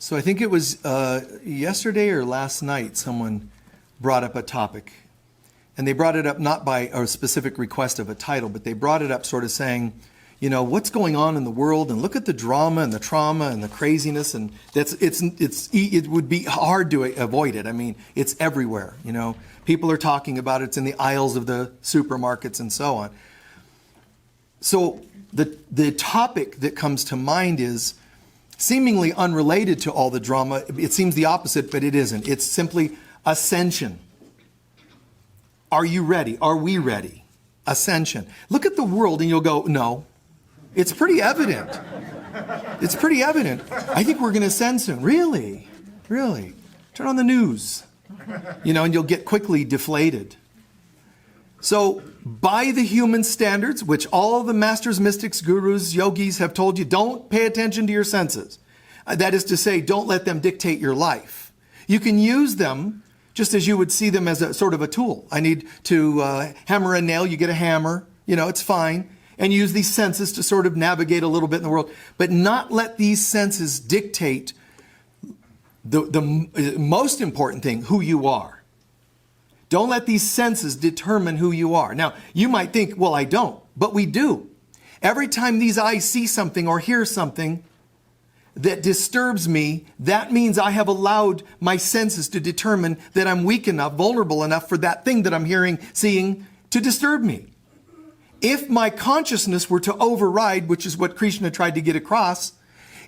So I think it was yesterday or last night someone brought up a topic. And they brought it up not by a specific request of a title, but they brought it up sort of saying, you know, what's going on in the world, and look at the drama and the trauma and the craziness, and it would be hard to avoid it. I mean, it's everywhere, you know. People are talking about it. It's in the aisles of the supermarkets and so on. So the topic that comes to mind is seemingly unrelated to all the drama. It seems the opposite, but it isn't. It's simply ascension. Are you ready? Are we ready? Ascension. Look at the world and you'll go, no. It's pretty evident. It's pretty evident. I think we're going to ascend soon. Really? Really? Turn on the news. You know, and you'll get quickly deflated. So, by the human standards, which all the masters, mystics, gurus, yogis have told you, don't pay attention to your senses. That is to say, don't let them dictate your life. You can use them just as you would see them as a sort of a tool. I need to hammer a nail, you get a hammer, you know, it's fine. And use these senses to sort of navigate a little bit in the world. But not let these senses dictate the most important thing, who you are. Don't let these senses determine who you are. Now, you might think, well, I don't, but we do. Every time these eyes see something or hear something that disturbs me, that means I have allowed my senses to determine that I'm weak enough, vulnerable enough for that thing that I'm hearing, seeing, to disturb me. If my consciousness were to override, which is what Krishna tried to get across,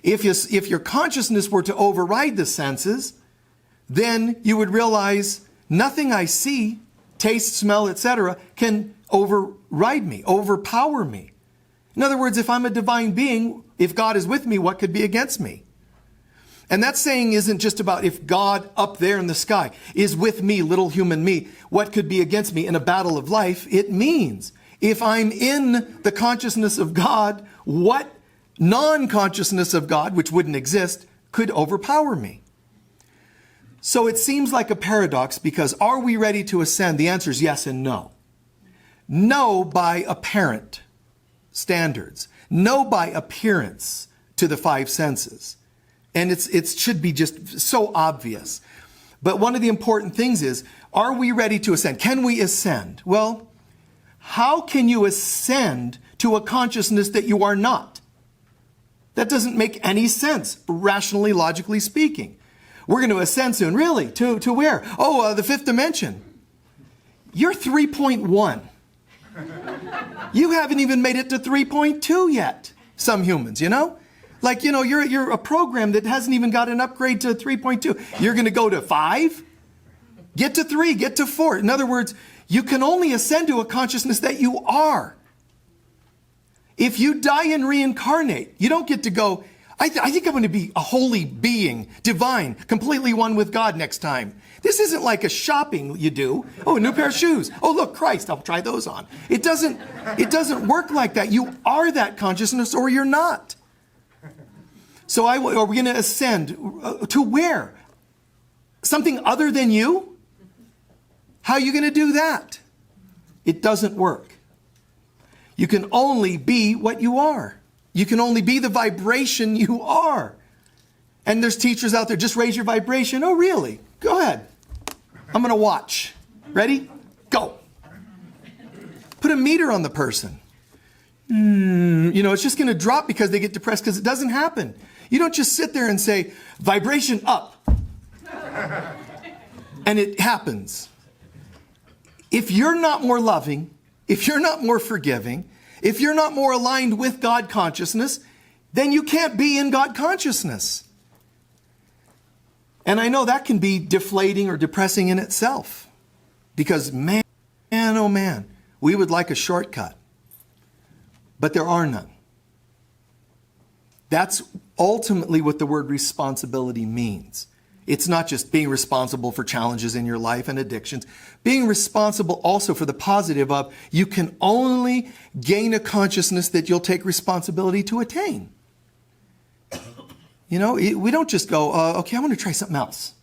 if your consciousness were to override the senses, then you would realize nothing I see, taste, smell, etc., can override me, overpower me. In other words, if I'm a divine being, if God is with me, what could be against me? And that saying isn't just about if God up there in the sky is with me, little human me, what could be against me in a battle of life? It means if I'm in the consciousness of God, what non-consciousness of God, which wouldn't exist, could overpower me? So it seems like a paradox, because are we ready to ascend? The answer is yes and no. No by apparent standards. No by appearance to the five senses. And it should be just so obvious. But one of the important things is, are we ready to ascend? Can we ascend? Well, how can you ascend to a consciousness that you are not? That doesn't make any sense, rationally, logically speaking. We're going to ascend soon. Really? To where? Oh, the fifth dimension. You're 3.1. You haven't even made it to 3.2 yet. Some humans, you know? Like, you know, you're a program that hasn't even got an upgrade to 3.2. You're going to go to 5? Get to 3, get to 4. In other words, you can only ascend to a consciousness that you are. If you die and reincarnate, you don't get to go, I think I'm going to be a holy being, divine, completely one with God next time. This isn't like a shopping you do. Oh, a new pair of shoes. Oh, look, Christ, I'll try those on. It doesn't work like that. You are that consciousness or you're not. So are we going to ascend to where? Something other than you? How are you going to do that? It doesn't work. You can only be what you are. You can only be the vibration you are. And there's teachers out there, just raise your vibration. Oh, really? Go ahead. I'm going to watch. Ready? Go. Put a meter on the person. You know, it's just going to drop because they get depressed, because it doesn't happen. You don't just sit there and say, vibration up. And it happens. If you're not more loving, if you're not more forgiving, if you're not more aligned with God consciousness, then you can't be in God consciousness. And I know that can be deflating or depressing in itself. Because man, oh man, we would like a shortcut. But there are none. That's ultimately what the word responsibility means. It's not just being responsible for challenges in your life and addictions. Being responsible also for the positive of, you can only gain a consciousness that you'll take responsibility to attain. You know, we don't just go, okay, I want to try something else.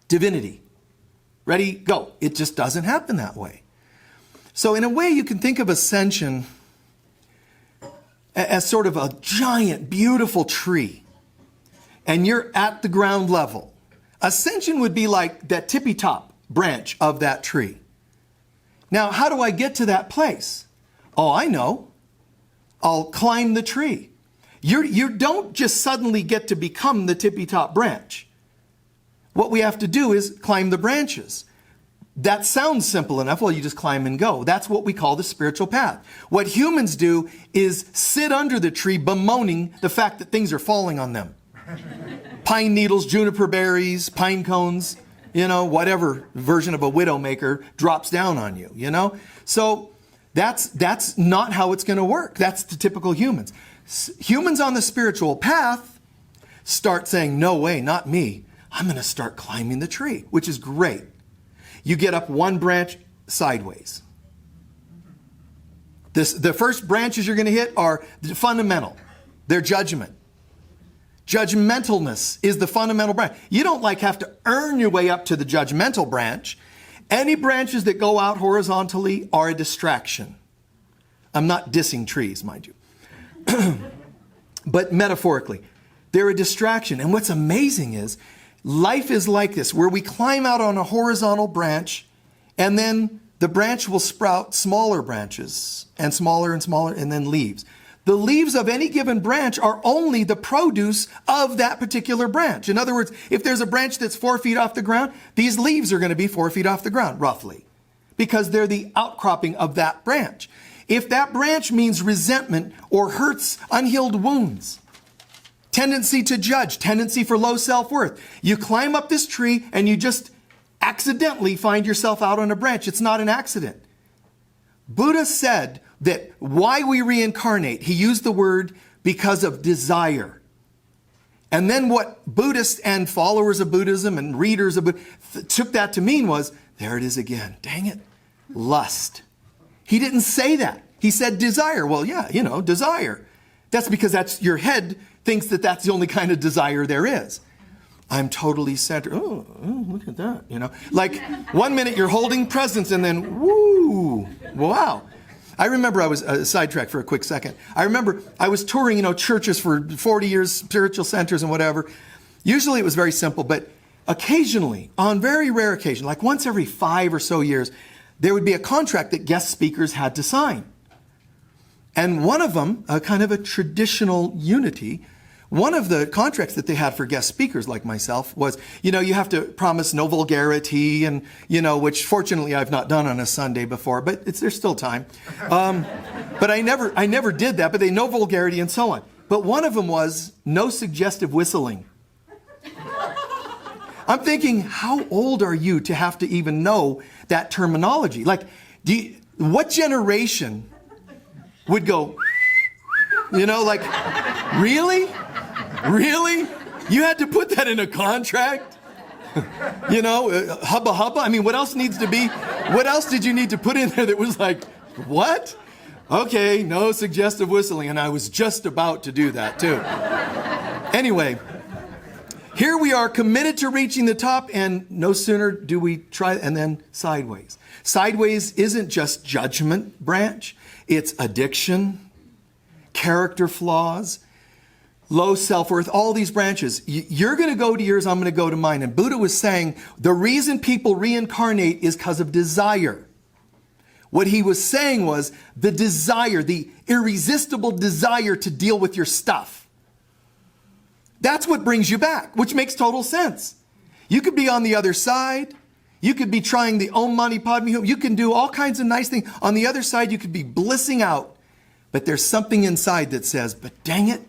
Divinity. Ready, go. It just doesn't happen that way. So in a way, you can think of ascension as sort of a giant, beautiful tree. and you're at the ground level. Ascension would be like that tippy top branch of that tree. Now, how do I get to that place? Oh, I know. I'll climb the tree. You don't just suddenly get to become the tippy top branch. What we have to do is climb the branches. That sounds simple enough. Well, you just climb and go. That's what we call the spiritual path. What humans do is sit under the tree bemoaning the fact that things are falling on them. Pine needles, juniper berries, pine cones, whatever version of a widowmaker drops down on you, So that's not how it's going to work. That's the typical humans. Humans on the spiritual path start saying, no way, not me. I'm going to start climbing the tree, which is great. You get up one branch sideways. The first branches you're going to hit are fundamental. They're judgment. Judgmentalness is the fundamental branch. You don't have to earn your way up to the judgmental branch. Any branches that go out horizontally are a distraction. I'm not dissing trees, mind you. But metaphorically, they're a distraction. And what's amazing is life is like this, where we climb out on a horizontal branch, and then the branch will sprout smaller branches, and smaller, and then leaves. The leaves of any given branch are only the produce of that particular branch. In other words, if there's a branch that's 4 feet off the ground, these leaves are going to be 4 feet off the ground, roughly, because they're the outcropping of that branch. If that branch means resentment or hurts, unhealed wounds, tendency to judge, tendency for low self-worth, you climb up this tree and you just accidentally find yourself out on a branch. It's not an accident. Buddha said that why we reincarnate, he used the word because of desire. And then what Buddhists and followers of Buddhism and readers of Buddhism took that to mean was, there it is again, dang it, lust. He didn't say that. He said desire. Well, yeah, desire. That's because your head thinks that that's the only kind of desire there is. I'm totally centered. Oh, look at that. Like 1 minute you're holding presents and then, woo, wow. I remember I was sidetracked for a quick second. I remember I was touring, churches for 40 years, spiritual centers and whatever. Usually it was very simple, but occasionally, on very rare occasion, like once every 5 or so years, there would be a contract that guest speakers had to sign. And one of them, kind of a traditional unity, one of the contracts that they had for guest speakers like myself was, you have to promise no vulgarity and, which fortunately I've not done on a Sunday before, but there's still time. But I never did that, but no vulgarity and so on. But one of them was no suggestive whistling. I'm thinking, how old are you to have to even know that terminology? Like, what generation would go, really? Really? You had to put that in a contract? Hubba hubba? I mean, what else did you need to put in there that was like, what? Okay, no suggestive whistling. And I was just about to do that too. Anyway, here we are committed to reaching the top, and no sooner do we try, and then sideways. Sideways isn't just judgment branch. It's addiction, character flaws, low self-worth, all these branches. You're going to go to yours, I'm going to go to mine. And Buddha was saying the reason people reincarnate is because of desire. What he was saying was the desire, the irresistible desire to deal with your stuff. That's what brings you back, which makes total sense. You could be on the other side. You could be trying the Om Mani Padme Hum. You can do all kinds of nice things. On the other side, you could be blissing out. But there's something inside that says, but dang it,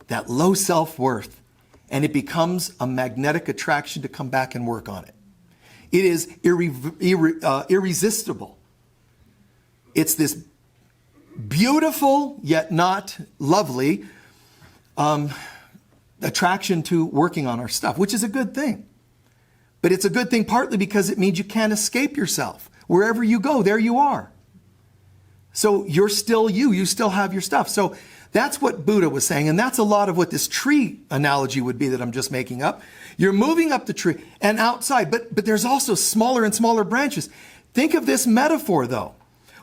that low self-worth. And it becomes a magnetic attraction to come back and work on it. It is irresistible. It's this beautiful, yet not lovely, attraction to working on our stuff, which is a good thing. But it's a good thing partly because it means you can't escape yourself. Wherever you go, there you are. So you're still you. You still have your stuff. So that's what Buddha was saying. And that's a lot of what this tree analogy would be that I'm just making up. You're moving up the tree and outside, but there's also smaller and smaller branches. Think of this metaphor, though.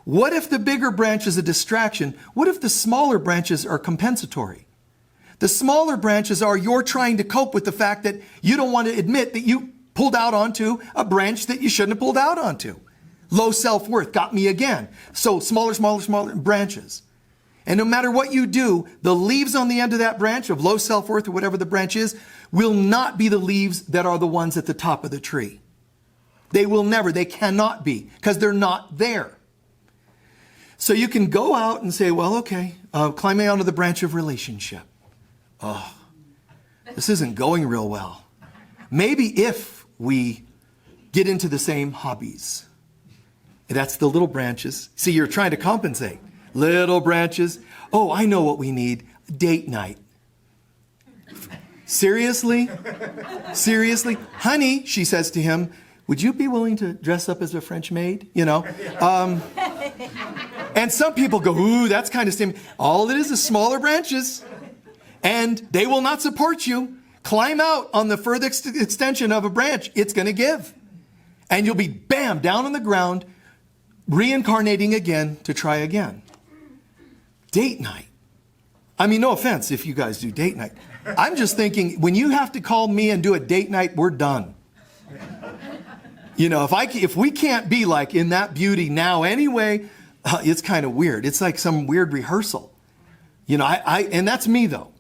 What if the bigger branch is a distraction? What if the smaller branches are compensatory? The smaller branches are you're trying to cope with the fact that you don't want to admit that you pulled out onto a branch that you shouldn't have pulled out onto. Low self-worth got me again. So smaller branches. And no matter what you do, the leaves on the end of that branch of low self-worth or whatever the branch is will not be the leaves that are the ones at the top of the tree. They will never, they cannot be, because they're not there. So you can go out and say, well, okay, climbing onto the branch of relationship. Oh, this isn't going real well. Maybe if we get into the same hobbies. That's the little branches. See, you're trying to compensate. Little branches. Oh, I know what we need. Date night. Seriously? Seriously? Honey, she says to him, would you be willing to dress up as a French maid? You know? And some people go, ooh, that's kind of stim. All it is smaller branches. And they will not support you. Climb out on the furthest extension of a branch. It's going to give. And you'll be, bam, down on the ground, reincarnating again to try again. Date night. I mean, no offense if you guys do date night. I'm just thinking, when you have to call me and do a date night, we're done. You know, if we can't be like in that beauty now anyway, it's kind of weird. It's like some weird rehearsal. You know, and that's me though.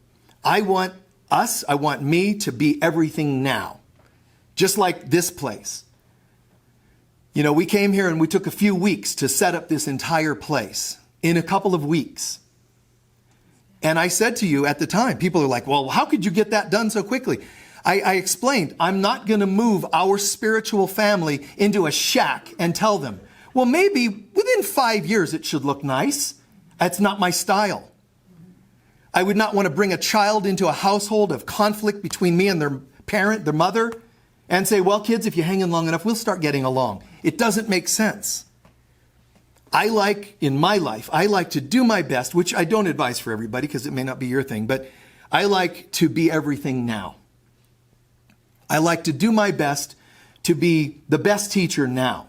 I want me to be everything now. Just like this place. You know, we came here and we took a few weeks to set up this entire place. In a couple of weeks. And I said to you at the time, people are like, well, how could you get that done so quickly? I explained, I'm not going to move our spiritual family into a shack and tell them, well, maybe within 5 years it should look nice. That's not my style. I would not want to bring a child into a household of conflict between me and their parent, their mother, and say, well, kids, if you hang in long enough, we'll start getting along. It doesn't make sense. In my life, I like to do my best, which I don't advise for everybody because it may not be your thing, but I like to be everything now. I like to do my best to be the best teacher now.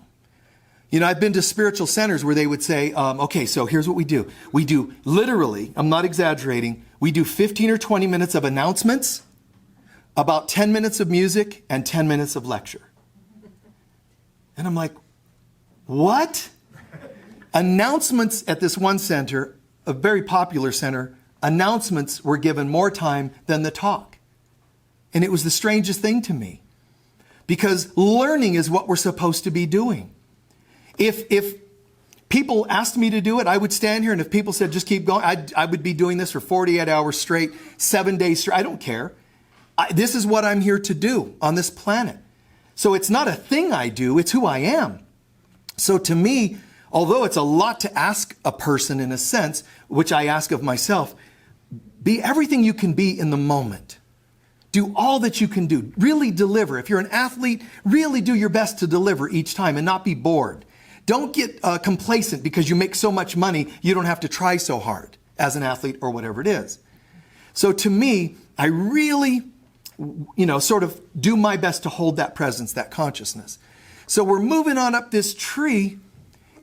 You know, I've been to spiritual centers where they would say, okay, so here's what we do. We do literally, I'm not exaggerating, we do 15 or 20 minutes of announcements, about 10 minutes of music, and 10 minutes of lecture. And I'm like, what? Announcements at this one center, a very popular center, announcements were given more time than the talk. And it was the strangest thing to me. Because learning is what we're supposed to be doing. If people asked me to do it, I would stand here, and if people said, just keep going, I would be doing this for 48 hours straight, 7 days straight. I don't care. This is what I'm here to do on this planet. So it's not a thing I do, it's who I am. So to me, although it's a lot to ask a person in a sense, which I ask of myself, be everything you can be in the moment. Do all that you can do. Really deliver. If you're an athlete, really do your best to deliver each time and not be bored. Don't get complacent because you make so much money, you don't have to try so hard as an athlete or whatever it is. So to me, I really, sort of do my best to hold that presence, that consciousness. So we're moving on up this tree,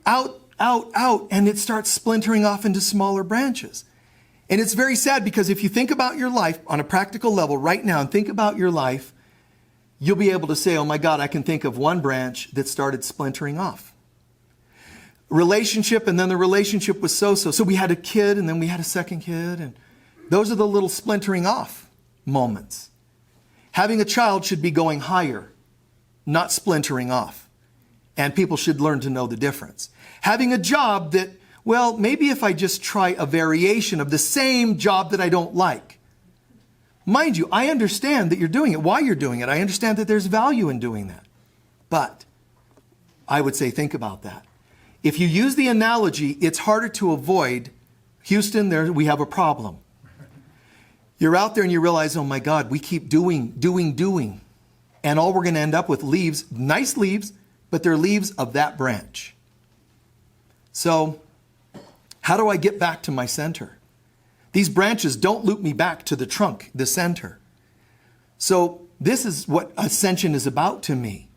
out, and it starts splintering off into smaller branches. And it's very sad because if you think about your life on a practical level right now and think about your life, you'll be able to say, oh my God, I can think of one branch that started splintering off. Relationship, and then the relationship was so-so. So we had a kid, and then we had a second kid, and those are the little splintering off moments. Having a child should be going higher, not splintering off. And people should learn to know the difference. Having a job that, well, maybe if I just try a variation of the same job that I don't like. Mind you, I understand that you're doing it, why you're doing it. I understand that there's value in doing that. But I would say think about that. If you use the analogy, it's harder to avoid, Houston, we have a problem. You're out there and you realize, oh my God, we keep doing. And all we're going to end up with leaves, nice leaves, but they're leaves of that branch. So, how do I get back to my center? These branches don't loop me back to the trunk, the center. So, this is what Ascension is about to me.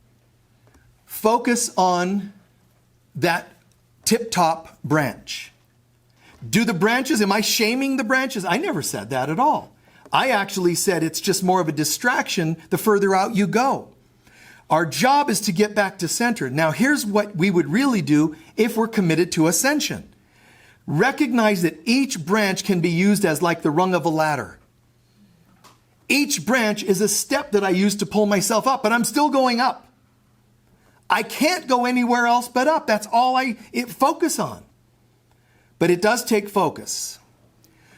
Focus on that tip-top branch. Do the branches, am I shaming the branches? I never said that at all. I actually said it's just more of a distraction the further out you go. Our job is to get back to center. Now, here's what we would really do if we're committed to ascension. Recognize that each branch can be used as like the rung of a ladder. Each branch is a step that I use to pull myself up, but I'm still going up. I can't go anywhere else but up. That's all I focus on. But it does take focus.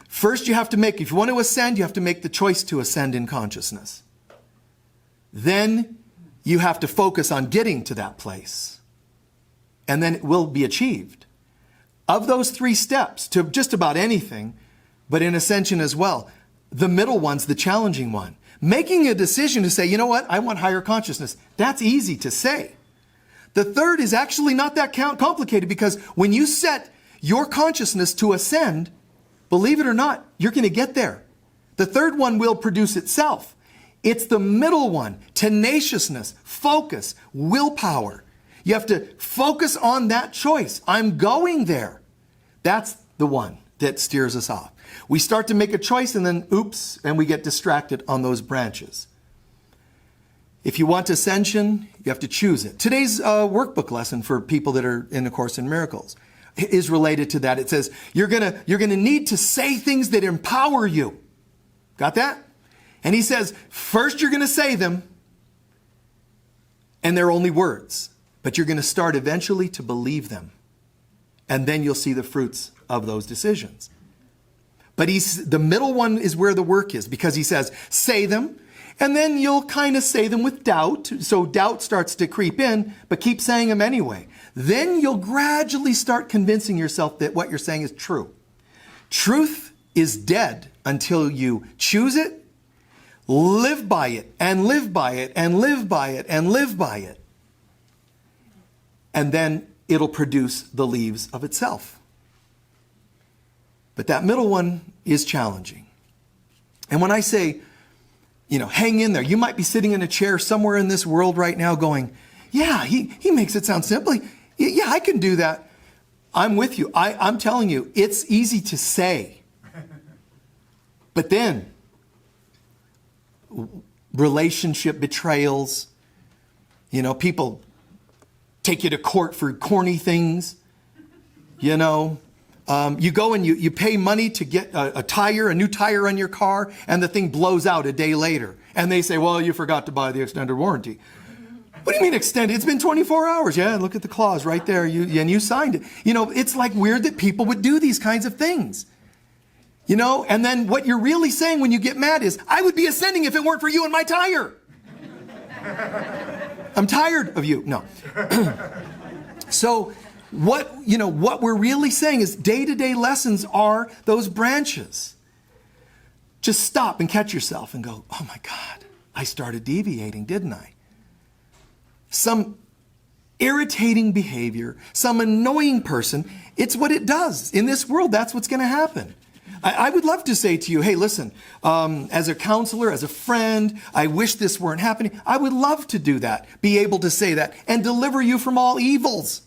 First, you have to make, if you want to ascend, you have to make the choice to ascend in consciousness. Then you have to focus on getting to that place. And then it will be achieved. Of those 3 steps, to just about anything, but in ascension as well, the middle one's the challenging one. Making a decision to say, you know what, I want higher consciousness. That's easy to say. The third is actually not that complicated, because when you set your consciousness to ascend, believe it or not, you're going to get there. The third one will produce itself. It's the middle one, tenaciousness, focus, willpower. You have to focus on that choice. I'm going there. That's the one that steers us off. We start to make a choice and then, oops, and we get distracted on those branches. If you want ascension, you have to choose it. Today's workbook lesson for people that are in the Course in Miracles is related to that. It says, you're gonna need to say things that empower you. Got that? And he says, first you're going to say them, and they're only words, but you're going to start eventually to believe them. And then you'll see the fruits of those decisions. But the middle one is where the work is, because he says, say them, and then you'll kind of say them with doubt. So doubt starts to creep in, but keep saying them anyway. Then you'll gradually start convincing yourself that what you're saying is true. Truth is dead until you choose it, live by it, and live by it, and live by it, and live by it. And then it'll produce the leaves of itself. But that middle one is challenging. And when I say, hang in there, you might be sitting in a chair somewhere in this world right now going, yeah, he makes it sound simple. Yeah, I can do that. I'm with you. I'm telling you, it's easy to say. But then, relationship betrayals, people take you to court for corny things, you go and you pay money to get a new tire on your car, and the thing blows out a day later. And they say, well, you forgot to buy the extended warranty. What do you mean extended? It's been 24 hours. Yeah, look at the clause right there. And you signed it. It's like weird that people would do these kinds of things. And then what you're really saying when you get mad is, I would be ascending if it weren't for you and my tire. I'm tired of you. No. So what we're really saying is day-to-day lessons are those branches. Just stop and catch yourself and go, oh my God, I started deviating, didn't I? Some irritating behavior, some annoying person, it's what it does. In this world, that's what's going to happen. I would love to say to you, hey, listen, as a counselor, as a friend, I wish this weren't happening. I would love to do that, be able to say that, and deliver you from all evils.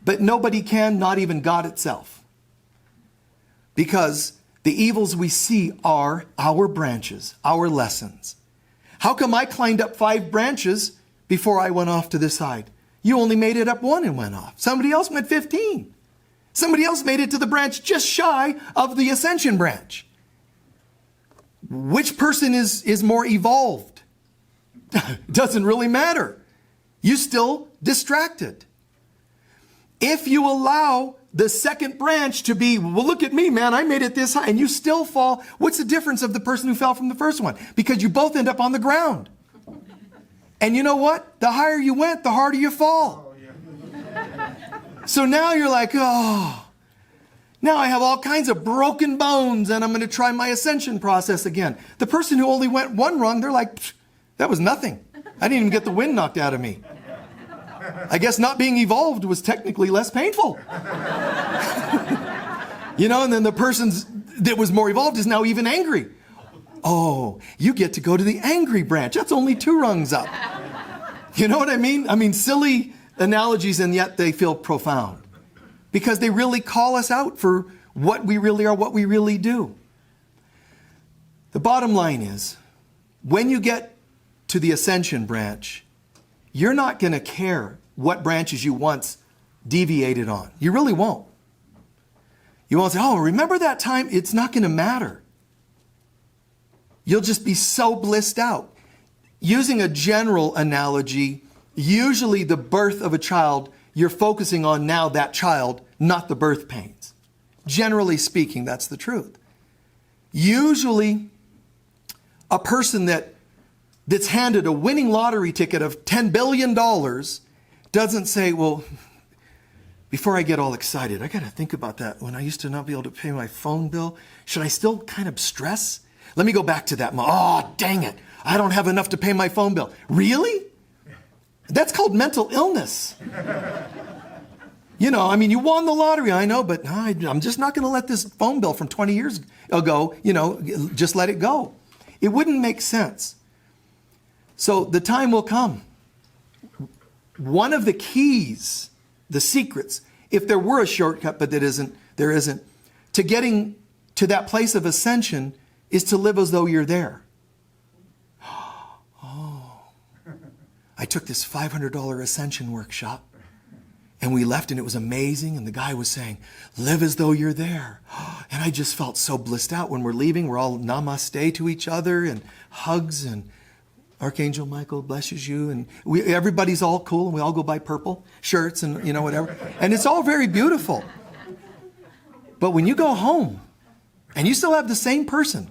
But nobody can, not even God itself. Because the evils we see are our branches, our lessons. How come I climbed up 5 branches before I went off to the side? You only made it up 1 and went off. Somebody else went 15. Somebody else made it to the branch just shy of the Ascension branch. Which person is more evolved? Doesn't really matter. You're still distracted. If you allow the second branch to be, well, look at me, man, I made it this high, and you still fall, what's the difference of the person who fell from the first one? Because you both end up on the ground. And you know what? The higher you went, the harder you fall. So now you're like, oh, now I have all kinds of broken bones and I'm going to try my ascension process again. The person who only went 1 rung, they're like, that was nothing. I didn't even get the wind knocked out of me. I guess not being evolved was technically less painful. And then the person that was more evolved is now even angry. Oh, you get to go to the angry branch. That's only 2 rungs up. You know what I mean? I mean, silly analogies, and yet they feel profound. Because they really call us out for what we really are, what we really do. The bottom line is, when you get to the Ascension branch, you're not going to care what branches you once deviated on. You really won't. You won't say, oh, remember that time? It's not going to matter. You'll just be so blissed out. Using a general analogy, usually the birth of a child, you're focusing on now that child, not the birth pains. Generally speaking, that's the truth. Usually, a person that's handed a winning lottery ticket of $10 billion doesn't say, well, before I get all excited, I got to think about that. When I used to not be able to pay my phone bill, should I still kind of stress? Let me go back to that. Oh, dang it. I don't have enough to pay my phone bill. Really? That's called mental illness. You know, I mean, you won the lottery, I know, but I'm just not going to let this phone bill from 20 years ago, just let it go. It wouldn't make sense. So the time will come. One of the keys, the secrets, if there were a shortcut, but there isn't, to getting to that place of ascension is to live as though you're there. Oh, I took this $500 ascension workshop and we left and it was amazing. And the guy was saying, live as though you're there. And I just felt so blissed out. When we're leaving, we're all namaste to each other and hugs, and Archangel Michael blesses you. And everybody's all cool and we all go buy purple shirts and whatever. And it's all very beautiful. But when you go home and you still have the same person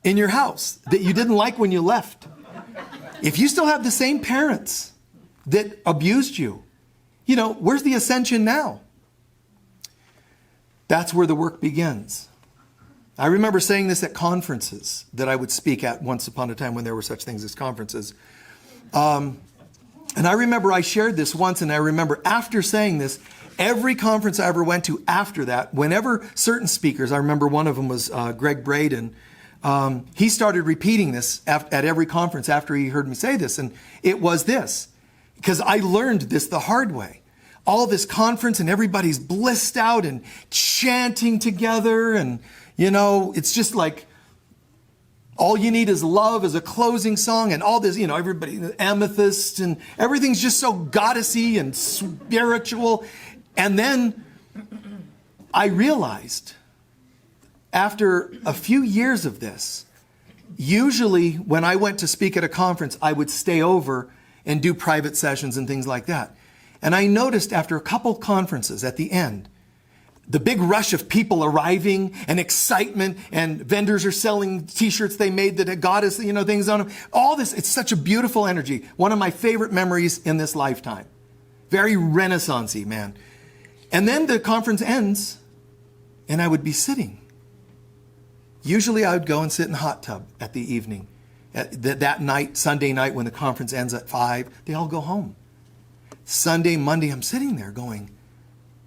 in your house that you didn't like when you left, if you still have the same parents that abused you, where's the ascension now? That's where the work begins. I remember saying this at conferences that I would speak at once upon a time when there were such things as conferences. And I remember I shared this once, and I remember after saying this, every conference I ever went to after that, whenever certain speakers, I remember one of them was Greg Braden, he started repeating this at every conference after he heard me say this, and it was this, because I learned this the hard way. All this conference and everybody's blissed out and chanting together, and it's just like all you need is love as a closing song, and all this, everybody, amethyst, and everything's just so goddessy and spiritual. And then I realized after a few years of this, usually when I went to speak at a conference, I would stay over and do private sessions and things like that. And I noticed after a couple conferences at the end, the big rush of people arriving and excitement, and vendors are selling t-shirts they made that had goddess, things on them. All this, it's such a beautiful energy. One of my favorite memories in this lifetime. Very Renaissance-y, man. And then the conference ends and I would be sitting. Usually I would go and sit in a hot tub at the evening. That night, Sunday night, when the conference ends at 5, they all go home. Sunday, Monday, I'm sitting there going,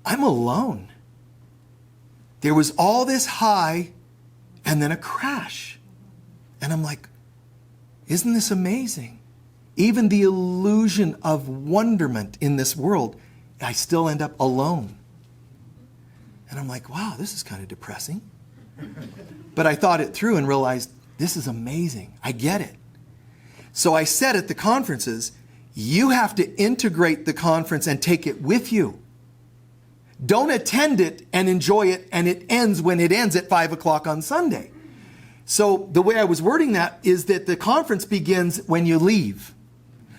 I'm alone. There was all this high and then a crash. And I'm like, isn't this amazing? Even the illusion of wonderment in this world, I still end up alone. And I'm like, wow, this is kind of depressing. But I thought it through and realized, this is amazing. I get it. So I said at the conferences, you have to integrate the conference and take it with you. Don't attend it and enjoy it, and it ends when it ends at 5 o'clock on Sunday. So the way I was wording that is that the conference begins when you leave.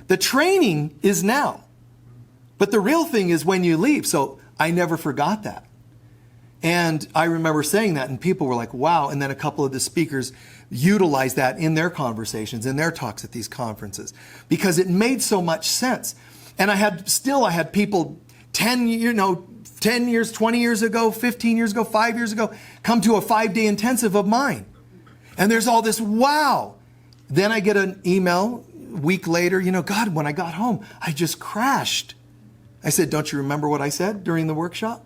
The training is now, but the real thing is when you leave. So I never forgot that. And I remember saying that, and people were like, wow. And then a couple of the speakers utilized that in their conversations, in their talks at these conferences, because it made so much sense. And I had people 10 years, 20 years ago, 15 years ago, 5 years ago, come to a 5-day intensive of mine. And there's all this, wow. Then I get an email a week later, God, when I got home, I just crashed. I said, don't you remember what I said during the workshop?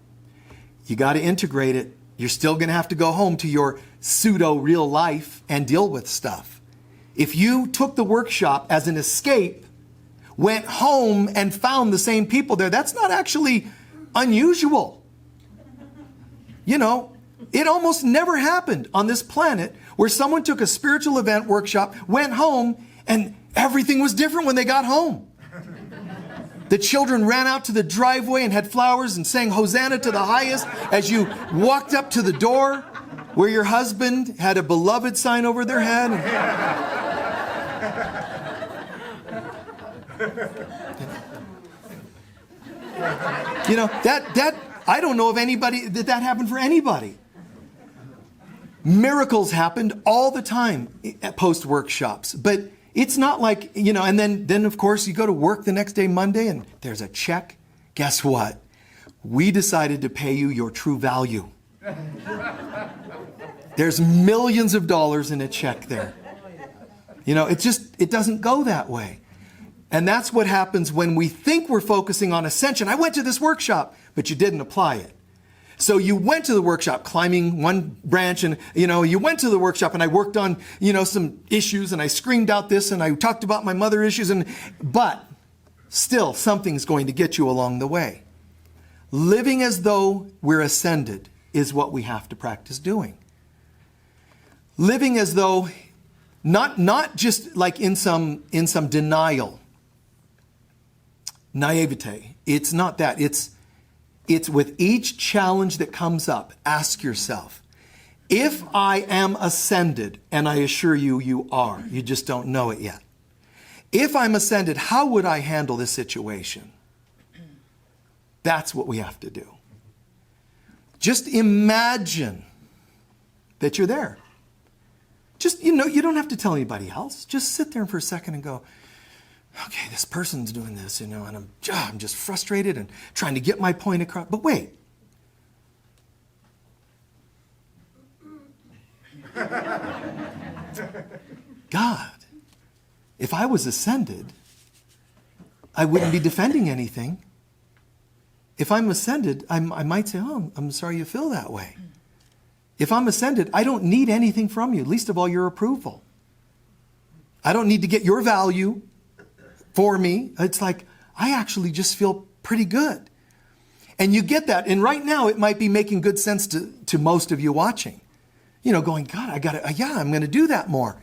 You got to integrate it. You're still going to have to go home to your pseudo real life and deal with stuff. If you took the workshop as an escape, went home and found the same people there, that's not actually unusual. It almost never happened on this planet where someone took a spiritual event workshop, went home, and everything was different when they got home. The children ran out to the driveway and had flowers and sang Hosanna to the highest as you walked up to the door where your husband had a beloved sign over their head. You know, that I don't know of anybody that happened for anybody. Miracles happened all the time at post workshops, but it's not like, you know, and then of course you go to work the next day, Monday, and there's a check. Guess what? We decided to pay you your true value. There's millions of dollars in a check there. You know, it doesn't go that way. And that's what happens when we think we're focusing on ascension. I went to this workshop, but you didn't apply it. So you went to the workshop climbing one branch, and, you know, you went to the workshop and I worked on, you know, some issues, and I screamed out this and I talked about my mother issues, but still something's going to get you along the way. Living as though we're ascended is what we have to practice doing. Living as though, not just like in some denial, naivete. It's not that. It's with each challenge that comes up, ask yourself, if I am ascended, and I assure you, you are, you just don't know it yet. If I'm ascended, how would I handle this situation? That's what we have to do. Just imagine that you're there. Just, you know, you don't have to tell anybody else. Just sit there for a second and go, okay, this person's doing this, you know, and I'm just frustrated and trying to get my point across. But wait. God, if I was ascended, I wouldn't be defending anything. If I'm ascended, I might say, oh, I'm sorry you feel that way. If I'm ascended, I don't need anything from you, least of all your approval. I don't need to get your value for me. It's like, I actually just feel pretty good. And you get that. And right now, it might be making good sense to most of you watching. You know, going, God, I'm going to do that more.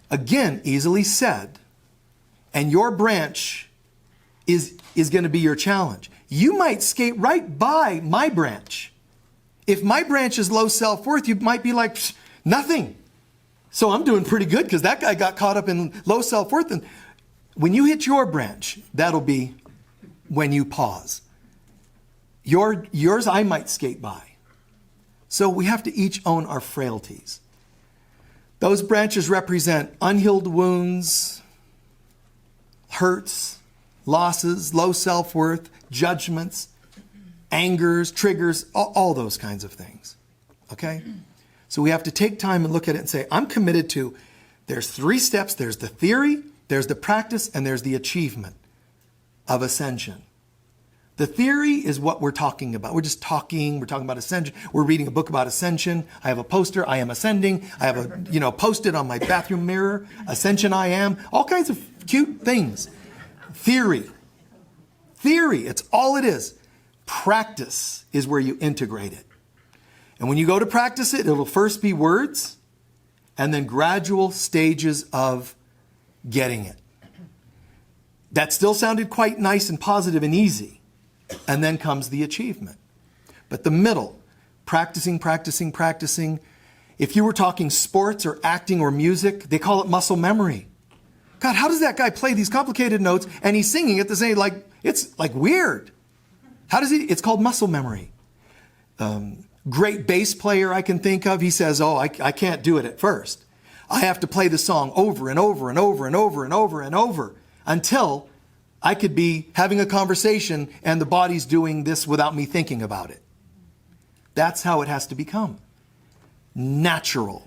Again, easily said. And your branch is going to be your challenge. You might skate right by my branch. If my branch is low self-worth, you might be like, nothing. So I'm doing pretty good because that guy got caught up in low self-worth. And when you hit your branch, that'll be when you pause. Yours I might skate by. So we have to each own our frailties. Those branches represent unhealed wounds, hurts, losses, low self-worth, judgments, angers, triggers, all those kinds of things. Okay? So we have to take time and look at it and say, I'm committed to, there's 3 steps. There's the theory, there's the practice, and there's the achievement of ascension. The theory is what we're talking about. We're talking about ascension. We're reading a book about ascension. I have a poster, I am ascending. I have a, posted on my bathroom mirror, ascension I am. All kinds of cute things. Theory, it's all it is. Practice is where you integrate it. And when you go to practice it, it'll first be words and then gradual stages of getting it. That still sounded quite nice and positive and easy. And then comes the achievement. But the middle, practicing. If you were talking sports or acting or music, they call it muscle memory. God, how does that guy play these complicated notes and he's singing at the same, it's like weird. How does he? It's called muscle memory. Great bass player I can think of, he says, I can't do it at first. I have to play the song over and over and over and over and over and over until I could be having a conversation and the body's doing this without me thinking about it. That's how it has to become. Natural.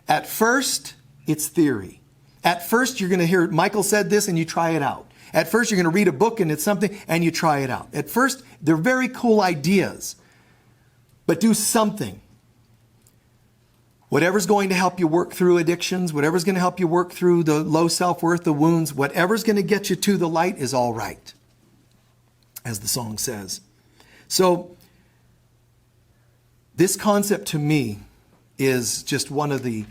At first, it's theory. At first, you're going to hear, Michael said this, and you try it out. At first, you're going to read a book and it's something, and you try it out. At first, they're very cool ideas. But do something. Whatever's going to help you work through addictions, whatever's going to help you work through the low self-worth, the wounds, whatever's going to get you to the light is all right, as the song says. So, this concept to me is just one of the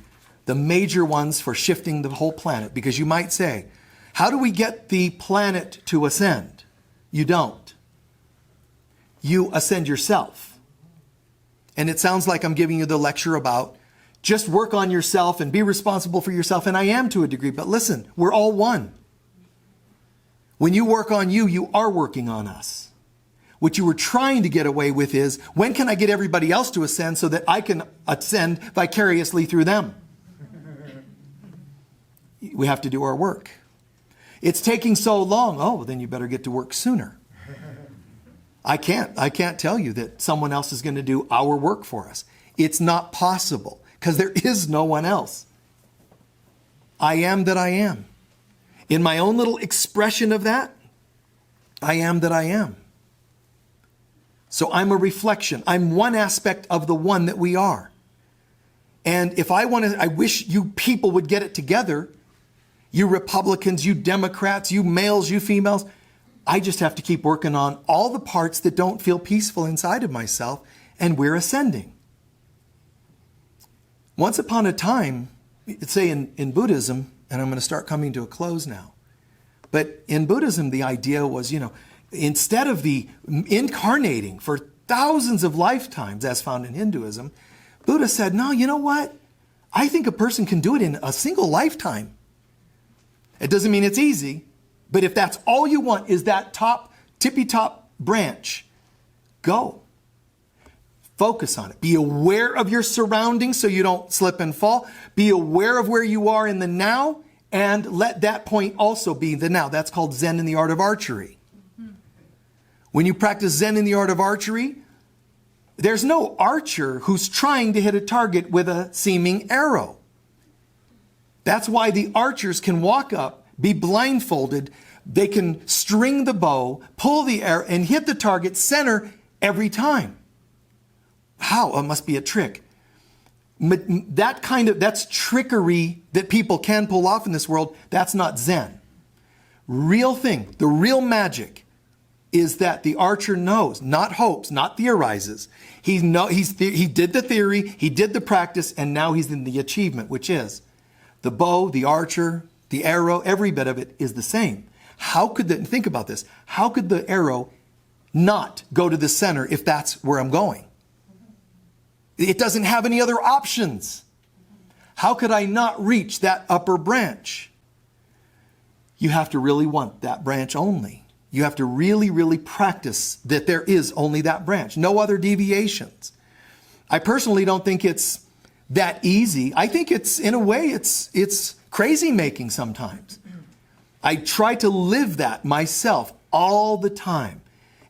major ones for shifting the whole planet. Because you might say, how do we get the planet to ascend? You don't. You ascend yourself. And it sounds like I'm giving you the lecture about just work on yourself and be responsible for yourself. And I am to a degree. But listen, we're all one. When you work on you, you are working on us. What you were trying to get away with is, when can I get everybody else to ascend so that I can ascend vicariously through them? We have to do our work. It's taking so long. Oh, then you better get to work sooner. I can't tell you that someone else is going to do our work for us. It's not possible because there is no one else. I am that I am. In my own little expression of that, I am that I am. So I'm a reflection. I'm one aspect of the one that we are. And if I wish you people would get it together. You Republicans, you Democrats, you males, you females. I just have to keep working on all the parts that don't feel peaceful inside of myself, and we're ascending. Once upon a time, say in Buddhism, and I'm going to start coming to a close now, but in Buddhism, the idea was, instead of the incarnating for thousands of lifetimes as found in Hinduism, Buddha said, no, you know what? I think a person can do it in a single lifetime. It doesn't mean it's easy, but if that's all you want is that tippy top branch, go. Focus on it. Be aware of your surroundings so you don't slip and fall. Be aware of where you are in the now, and let that point also be the now. That's called Zen in the art of archery. When you practice Zen in the art of archery, there's no archer who's trying to hit a target with a seeming arrow. That's why the archers can walk up, be blindfolded. They can string the bow, pull the arrow, and hit the target center every time. How? It must be a trick. That's trickery that people can pull off in this world. That's not Zen. Real thing, the real magic is that the archer knows, not hopes, not theorizes. He did the theory, he did the practice, and now he's in the achievement, which is the bow, the archer, the arrow, every bit of it is the same. Think about this, how could the arrow not go to the center if that's where I'm going? It doesn't have any other options. How could I not reach that upper branch? You have to really want that branch only. You have to really, really practice that there is only that branch, no other deviations. I personally don't think it's that easy. I think it's, in a way, it's crazy making sometimes. I try to live that myself all the time.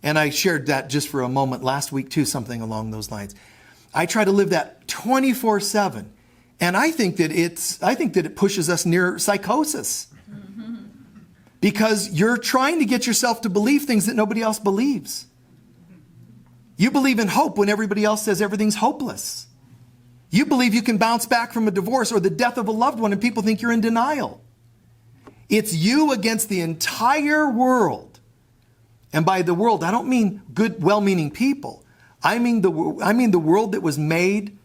And I shared that just for a moment last week too, something along those lines. I try to live that 24/7. And I think that it pushes us near psychosis. Because you're trying to get yourself to believe things that nobody else believes. You believe in hope when everybody else says everything's hopeless. You believe you can bounce back from a divorce or the death of a loved one and people think you're in denial. It's you against the entire world. And by the world, I don't mean good, well-meaning people. I mean the world that was made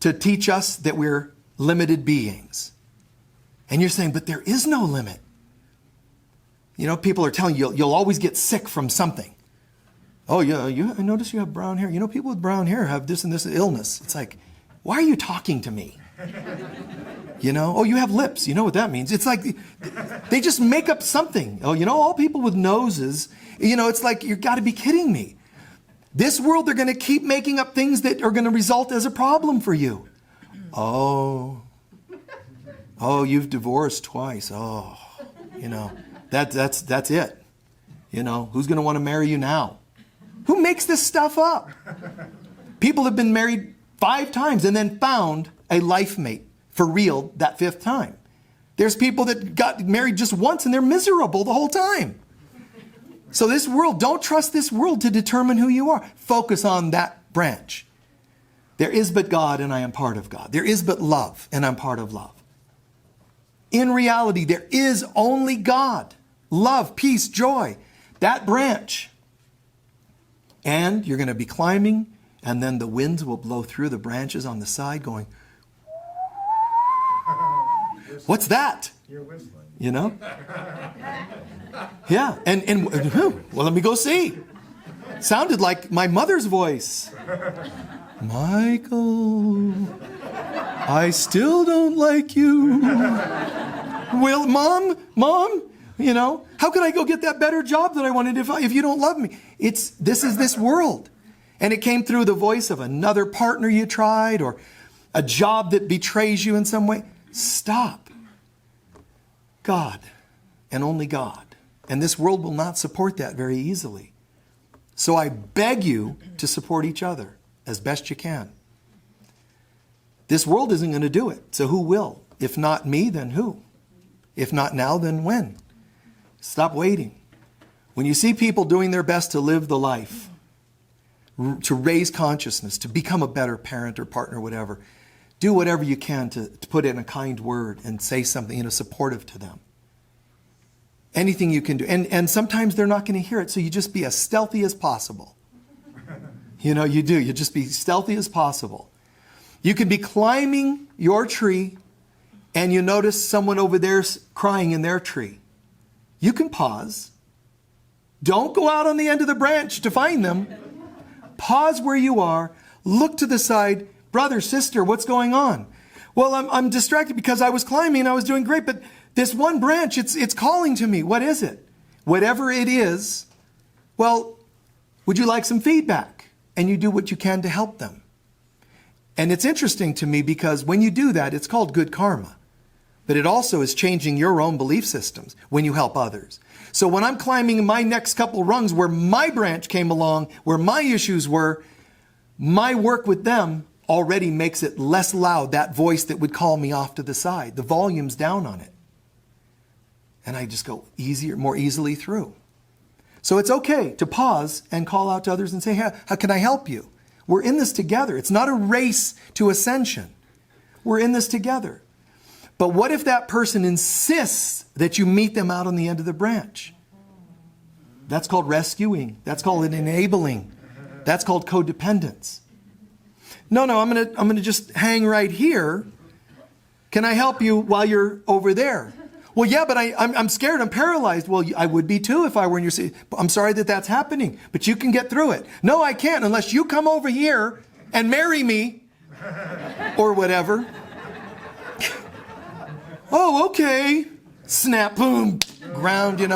to teach us that we're limited beings. And you're saying, but there is no limit. People are telling you you'll always get sick from something. Oh, yeah, I notice you have brown hair. People with brown hair have this and this illness. It's like, why are you talking to me? Oh, you have lips. You know what that means. It's like they just make up something. Oh, all people with noses. It's like, you've got to be kidding me. This world, they're going to keep making up things that are going to result as a problem for you. Oh, you've divorced twice. Oh, that's it. Who's going to want to marry you now? Who makes this stuff up? People have been married 5 times and then found a life mate for real that 5th time. There's people that got married just once and they're miserable the whole time. So this world, don't trust this world to determine who you are. Focus on that branch. There is but God and I am part of God. There is but love and I'm part of love. In reality, there is only God. Love, peace, joy. That branch. And you're going to be climbing And then the winds will blow through the branches on the side going, what's that? You're whistling. You know? Yeah. And well, let me go see. Sounded like my mother's voice. Michael, I still don't like you. Well, Mom, you know, how could I go get that better job that I wanted if you don't love me? This is this world. And it came through the voice of another partner you tried or a job that betrays you in some way. Stop. God and only God. And this world will not support that very easily. So I beg you to support each other as best you can. This world isn't going to do it. So who will? If not me, then who? If not now, then when? Stop waiting. When you see people doing their best to live the life, to raise consciousness, to become a better parent or partner, whatever, do whatever you can to put in a kind word and say something, supportive to them. Anything you can do. And sometimes they're not going to hear it, so you just be as stealthy as possible. You do. You just be stealthy as possible. You could be climbing your tree and you notice someone over there crying in their tree. You can pause. Don't go out on the end of the branch to find them. Pause where you are. Look to the side. Brother, sister, what's going on? Well, I'm distracted because I was climbing. I was doing great, but this one branch, it's calling to me. What is it? Whatever it is, well, would you like some feedback? And you do what you can to help them. And it's interesting to me because when you do that, it's called good karma. But it also is changing your own belief systems when you help others. So when I'm climbing my next couple rungs where my branch came along, where my issues were, my work with them already makes it less loud, that voice that would call me off to the side. The volume's down on it. And I just go more easily through. So it's okay to pause and call out to others and say, how can I help you? We're in this together. It's not a race to ascension. We're in this together. But what if that person insists that you meet them out on the end of the branch? That's called rescuing. That's called enabling. That's called codependence. No, I'm gonna just hang right here. Can I help you while you're over there? Well, yeah, but I'm scared. I'm paralyzed. Well, I would be too if I were in your seat. I'm sorry that's happening, but you can get through it. No, I can't unless you come over here and marry me or whatever. Oh, okay. Snap, boom, ground, and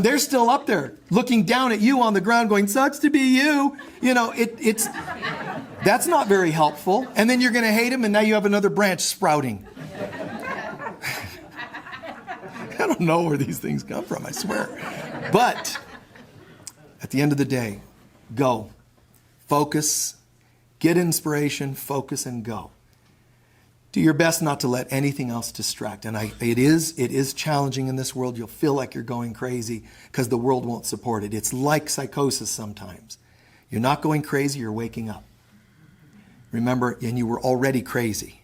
they're still up there looking down at you on the ground going, sucks to be you. That's not very helpful. And then you're going to hate him and now you have another branch sprouting. I don't know where these things come from, I swear. But at the end of the day, go. Focus. Get inspiration, focus, and go. Do your best not to let anything else distract. And it is challenging in this world. You'll feel like you're going crazy because the world won't support it. It's like psychosis sometimes. You're not going crazy, you're waking up. Remember, and you were already crazy.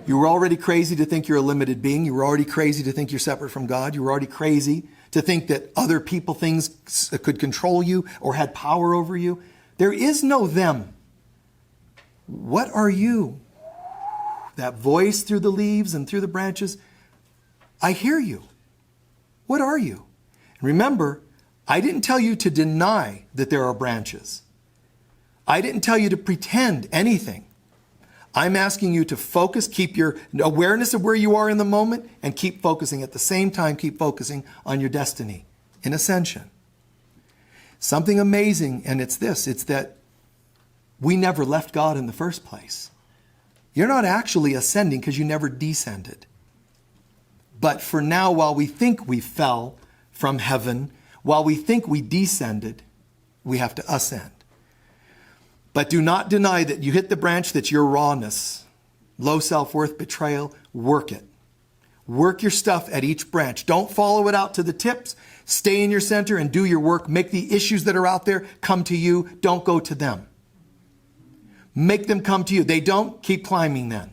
You were already crazy to think you're a limited being. You were already crazy to think you're separate from God. You were already crazy to think that other people, things could control you or had power over you. There is no them. What are you? That voice through the leaves and through the branches. I hear you. What are you? Remember, I didn't tell you to deny that there are branches. I didn't tell you to pretend anything. I'm asking you to focus, keep your awareness of where you are in the moment, and keep focusing. At the same time, keep focusing on your destiny in ascension. Something amazing, and it's that we never left God in the first place. You're not actually ascending because you never descended. But for now, while we think we fell from heaven, while we think we descended, we have to ascend. But do not deny that you hit the branch that's your rawness, low self-worth, betrayal. Work it. Work your stuff at each branch. Don't follow it out to the tips. Stay in your center and do your work. Make the issues that are out there come to you. Don't go to them. Make them come to you. They don't, keep climbing then.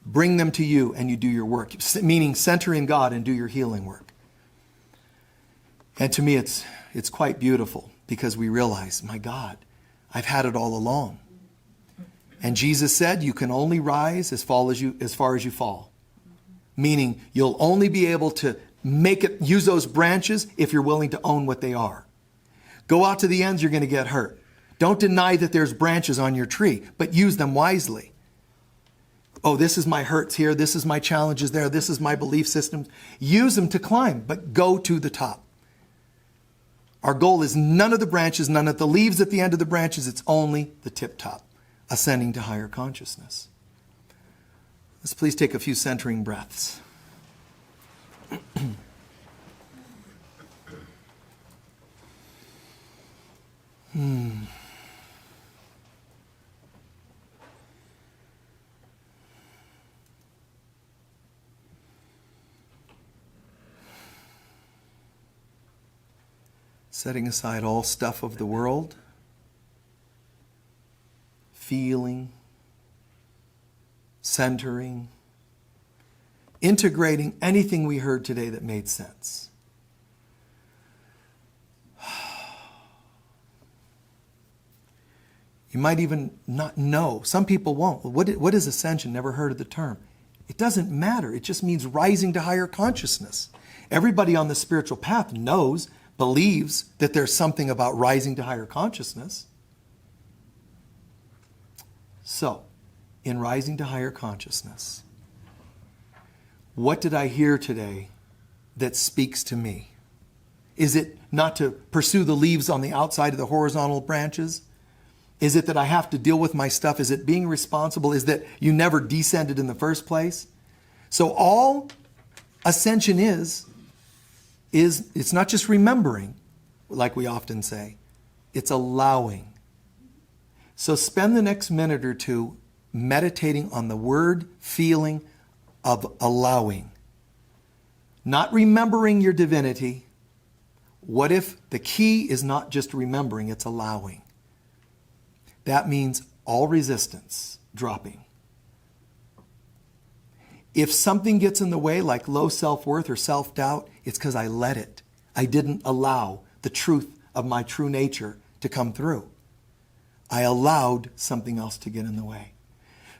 Bring them to you and you do your work. Meaning center in God and do your healing work. And to me, it's it's quite beautiful because we realize, my God, I've had it all along. And Jesus said, you can only rise as far as you fall. Meaning you'll only be able to use those branches if you're willing to own what they are. Go out to the ends, you're going to get hurt. Don't deny that there's branches on your tree, but use them wisely. Oh, this is my hurts here. This is my challenges there. This is my belief system. Use them to climb, but go to the top. Our goal is none of the branches, none of the leaves at the end of the branches. It's only the tip top, ascending to higher consciousness. Let's please take a few centering breaths. Setting aside all stuff of the world, feeling, centering, integrating anything we heard today that made sense. You might even not know. Some people won't. What is ascension? Never heard of the term. It doesn't matter. It just means rising to higher consciousness. Everybody on the spiritual path knows, believes that there's something about rising to higher consciousness. So, in rising to higher consciousness, what did I hear today that speaks to me? Is it not to pursue the leaves on the outside of the horizontal branches? Is it that I have to deal with my stuff? Is it being responsible? Is that you never descended in the first place? So all ascension is it's not just remembering, like we often say. It's allowing. So spend the next minute or two meditating on the word, feeling of allowing. Not remembering your divinity. What if the key is not just remembering, it's allowing? That means all resistance dropping. If something gets in the way, like low self-worth or self-doubt, it's because I let it. I didn't allow the truth of my true nature to come through. I allowed something else to get in the way.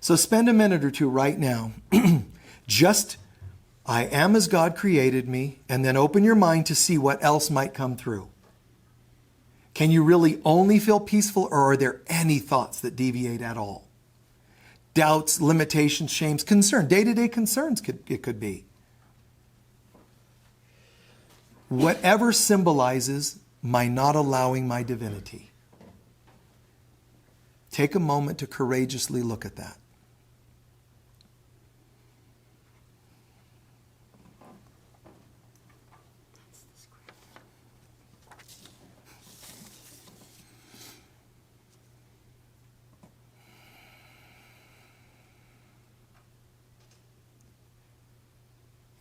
So spend a minute or two right now. Just, I am as God created me, and then open your mind to see what else might come through. Can you really only feel peaceful, or are there any thoughts that deviate at all? Doubts, limitations, shames, concern, day-to-day concerns it could be. Whatever symbolizes my not allowing my divinity. Take a moment to courageously look at that.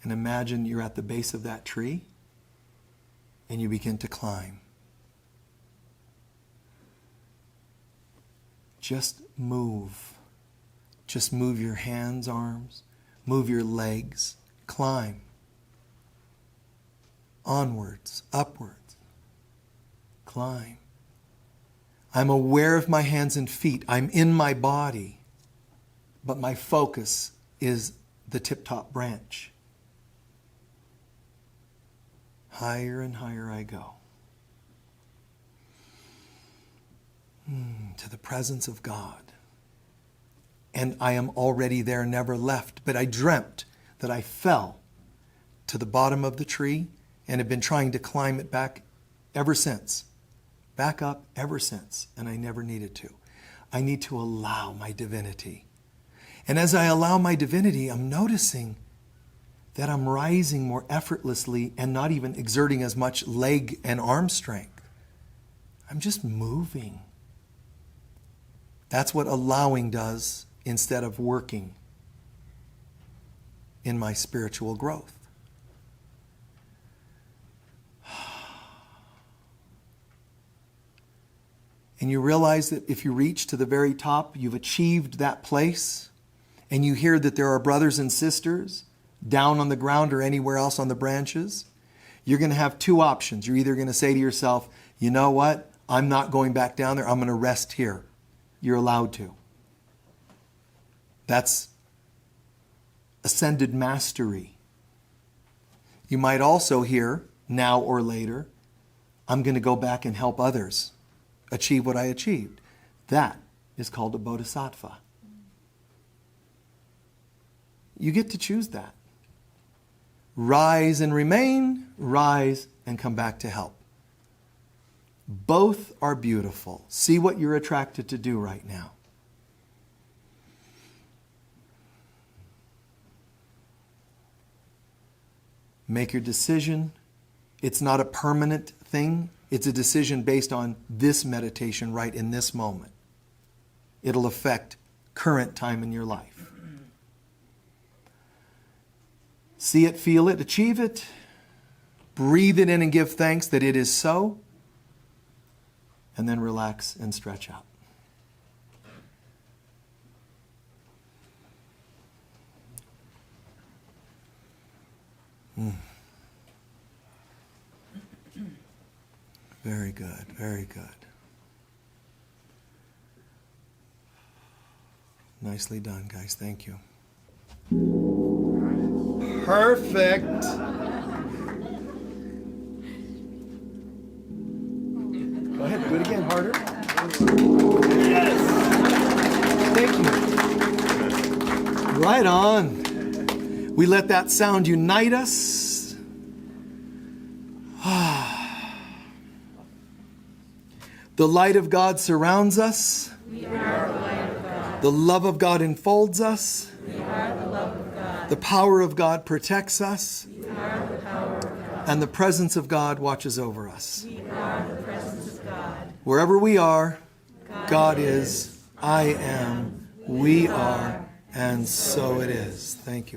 And imagine you're at the base of that tree and you begin to climb. Just move. Just move your hands, arms, move your legs, climb. Onwards, upwards, climb. I'm aware of my hands and feet. I'm in my body, but my focus is the tip-top branch. Higher and higher I go. To the presence of God. And I am already there, never left. But I dreamt that I fell to the bottom of the tree and have been trying to climb it back ever since. Back up ever since. And I never needed to. I need to allow my divinity. And as I allow my divinity, I'm noticing that I'm rising more effortlessly and not even exerting as much leg and arm strength. I'm just moving. That's what allowing does instead of working in my spiritual growth. And you realize that if you reach to the very top, you've achieved that place, and you hear that there are brothers and sisters down on the ground or anywhere else on the branches, you're going to have two options. You're either going to say to yourself, you know what? I'm not going back down there. I'm going to rest here. You're allowed to. That's ascended mastery. You might also hear, now or later, I'm going to go back and help others achieve what I achieved. That is called a bodhisattva. You get to choose that. Rise and remain, rise and come back to help. Both are beautiful. See what you're attracted to do right now. Make your decision. It's not a permanent thing. It's a decision based on this meditation right in this moment. It'll affect current time in your life. See it, feel it, achieve it. Breathe it in and give thanks that it is so. And then relax and stretch out. Very good, very good. Nicely done, guys. Thank you. Perfect. Go ahead, do it again, harder. Yes. Thank you. Right on. We let that sound unite us. The light of God surrounds us. We are the light of God. The love of God enfolds us. We are the love of God. The power of God protects us. We are the power of God. And the presence of God watches over us. We are the presence of God. Wherever we are, God is, I am, we are, and so it is. Thank you.